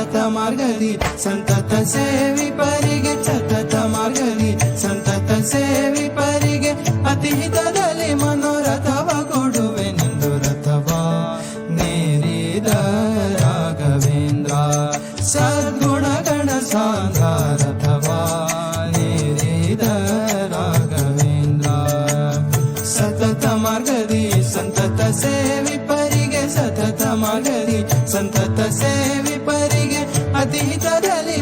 ಸತತ ಮಾರ್ಗದಿ ಸಂತತ ಸೇವಿಪರಿಗೆ ಸತತ ಮಾರ್ಗದಿ ಸಂತತ ಸೇವಿಪರಿಗೆ ಅತಿ ಹಿತದಲ್ಲಿ ಮನೋರಥವ ಕೊಡುವೆನೆಂದು ರಥವ ನೇರಿದ ರಾಘವೇಂದ್ರ ಸದ್ಗುಣಗಣ ಸಾಂದ್ರ ರಥವ ನೇರಿದ ರಾಘವೇಂದ್ರ ಸತತ ಮಾರ್ಗದಿ ಸಂತತ ಸೇವಿಪರಿಗೆ ಸತತ ಮಾರ್ಗದಿ ಸಂತತ ಸೇವಿಪರಿಗೆ ಅತಿ ಹಿತದಲ್ಲಿ